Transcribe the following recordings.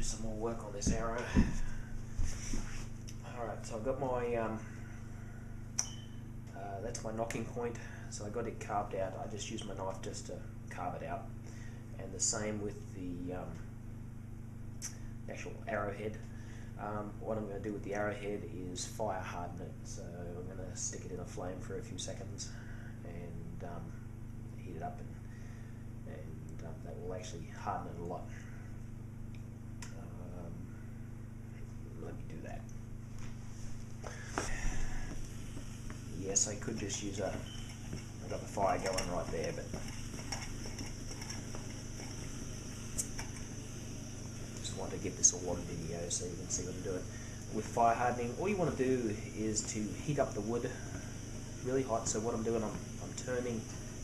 some more work on this arrow. Alright, so I've got my, that's my knocking point, so I got it carved out. I just used my knife just to carve it out. And the same with the actual arrowhead. What I'm going to do with the arrowhead is fire harden it. So I'm going to stick it in a flame for a few seconds and heat it up, and that will actually harden it a lot. Let me do that. Yes, I could just use I've got the fire going right there, but just want to get this all on video so you can see what I'm doing. With fire hardening, all you want to do is to heat up the wood really hot. So what I'm doing, I'm turning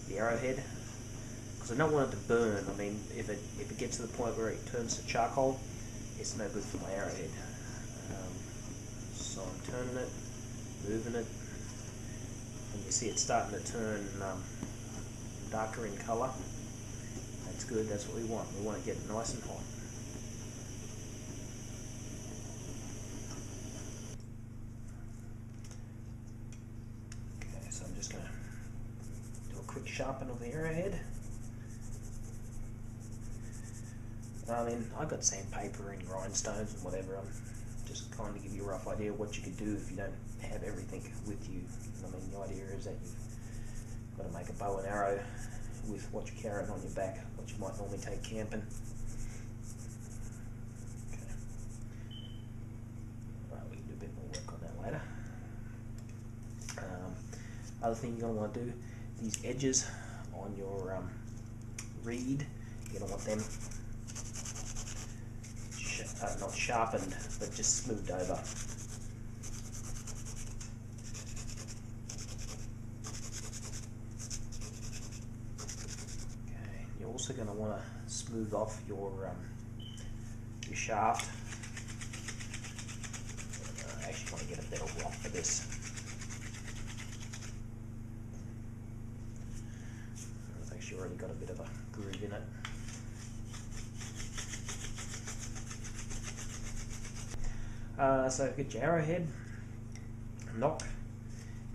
the arrowhead, because I don't want it to burn. I mean, if it gets to the point where it turns to charcoal, it's no good for my arrowhead. So I'm turning it, moving it, and you see it's starting to turn darker in colour. That's good, that's what we want. We want to get it nice and hot. Okay, so I'm just going to do a quick sharpen of the arrowhead. I mean, I've got sandpaper and grindstones and whatever. I'm just kind of give you a rough idea of what you could do if you don't have everything with you. I mean, the idea is that you've got to make a bow and arrow with what you're carrying on your back, what you might normally take camping. Okay. Right, we can do a bit more work on that later. Other thing you're going to want to do, these edges on your reed, you're going to want them not sharpened, but just smoothed over. Okay, you're also going to want to smooth off your shaft. I actually want to get a better rock for this. It's actually already got a bit of a groove in it. So get your arrowhead, knock,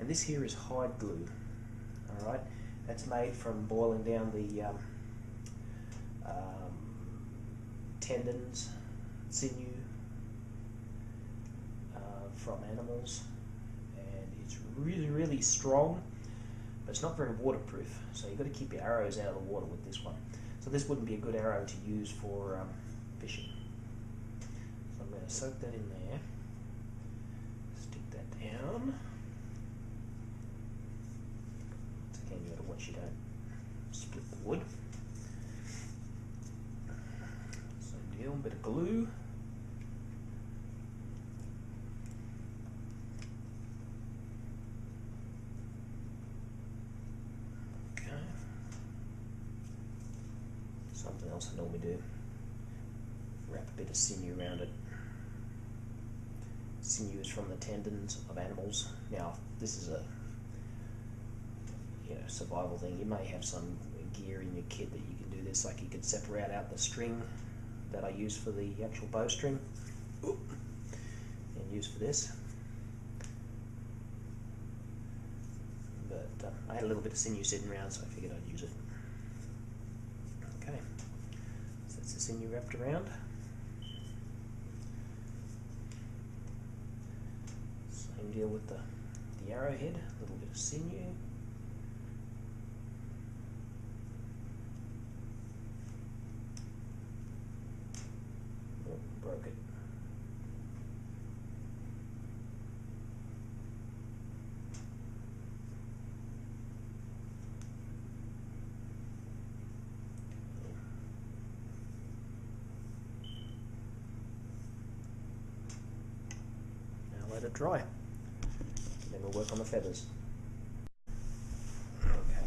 and this here is hide glue. Alright, that's made from boiling down the tendons, sinew from animals, and it's really strong, but it's not very waterproof, so you've got to keep your arrows out of the water with this one. So this wouldn't be a good arrow to use for fishing. So I'm going to soak that in there. Stick that down. So again, you got to watch you don't split the wood. Same deal, a bit of glue. Okay. Something else I normally do. Wrap a bit of sinew around it. Sinew is from the tendons of animals. Now, this is a survival thing. You may have some gear in your kit that you can do this. Like you could separate out the string that I use for the actual bowstring, and use for this. But I had a little bit of sinew sitting around, so I figured I'd use it. Okay, so that's the sinew wrapped around. Same deal with the arrowhead, a little bit of sinew. Oh, broke it. Now let it dry. Then we'll work on the feathers. Okay,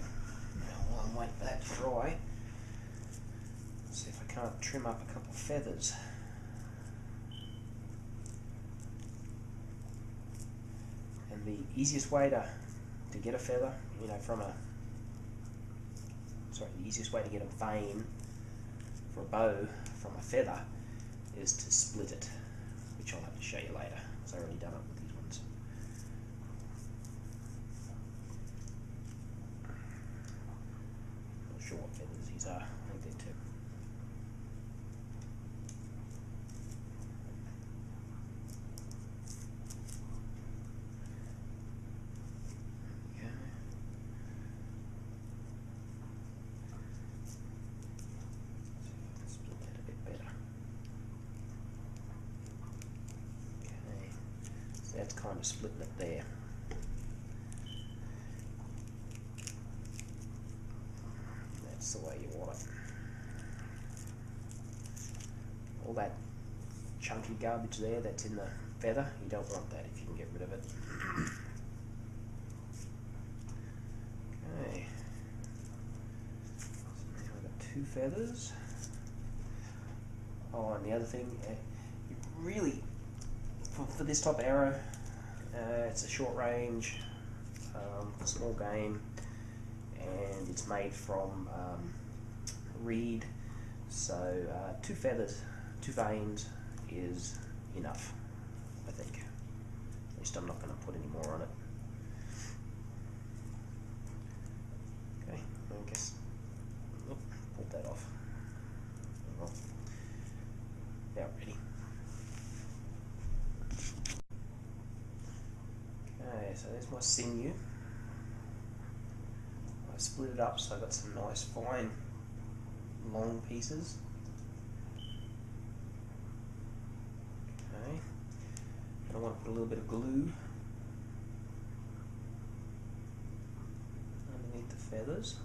now while I'm waiting for that to dry, let's see if I can't trim up a couple of feathers. And the easiest way to get a feather, the easiest way to get a vane for a bow from a feather is to split it, which I'll have to show you later, because I've already done it with these ones. Not sure what feathers these are. I think they're two. That's kind of splitting it there. That's the way you want it. All that chunky garbage there that's in the feather, you don't want that if you can get rid of it. Okay. So now I've got 2 feathers. Oh, and the other thing, you really, for this type of arrow, it's a short range, small game, and it's made from reed, so 2 feathers, 2 vanes is enough, I think. At least I'm not going to put any more on it. Okay, I guess, pulled that off. Well, now ready. Okay, so there's my sinew. I split it up so I got some nice fine long pieces. Okay, and I want to put a little bit of glue underneath the feathers.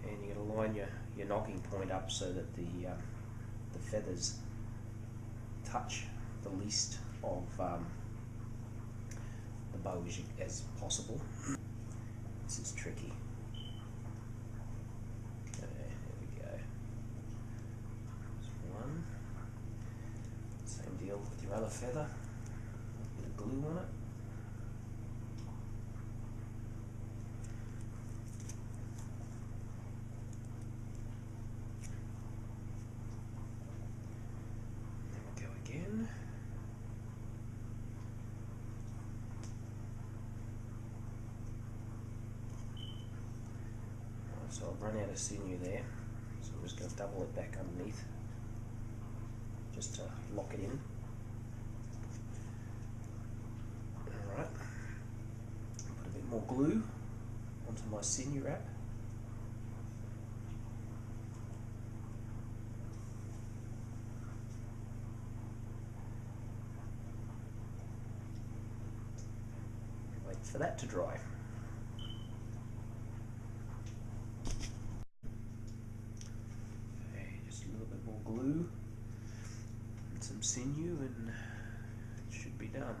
And you're going to line your knocking point up so that the feathers touch the least of the bow as possible. This is tricky. Okay, there we go. There's one. Same deal with your other feather. A bit of glue on it. There we go again. So I've run out of sinew there, so I'm just going to double it back underneath, just to lock it in. Alright, put a bit more glue onto my sinew wrap. Wait for that to dry. Glue and some sinew and it should be done.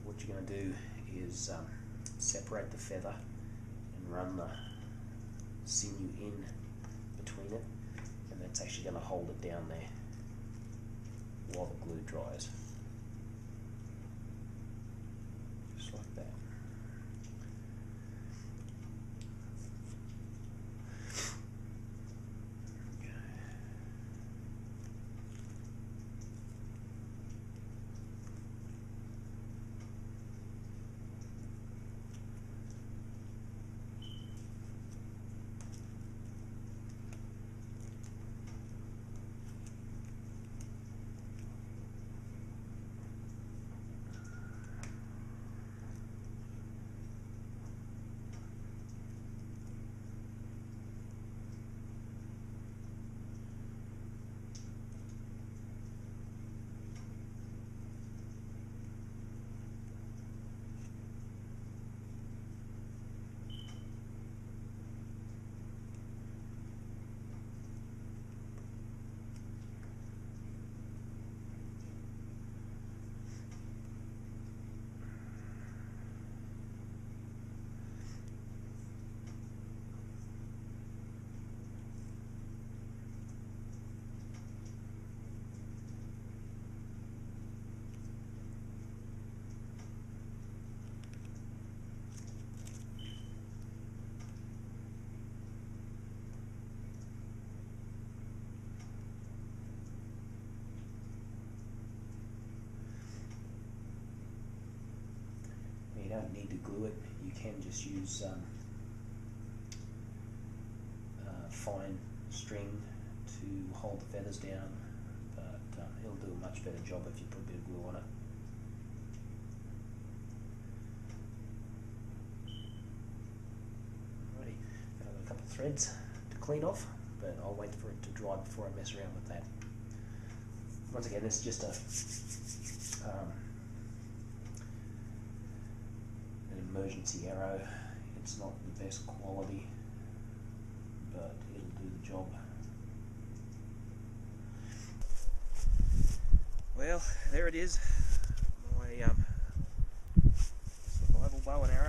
What you're going to do is separate the feather and run the sinew in between it, and that's actually going to hold it down there while the glue dries. Just like that. you don't need to glue it. You can just use fine string to hold the feathers down, but it'll do a much better job if you put a bit of glue on it. Alrighty, I've got a couple of threads to clean off, but I'll wait for it to dry before I mess around with that. Once again, this is just an emergency arrow. It's not the best quality, but it'll do the job. Well, there it is, my survival bow and arrow.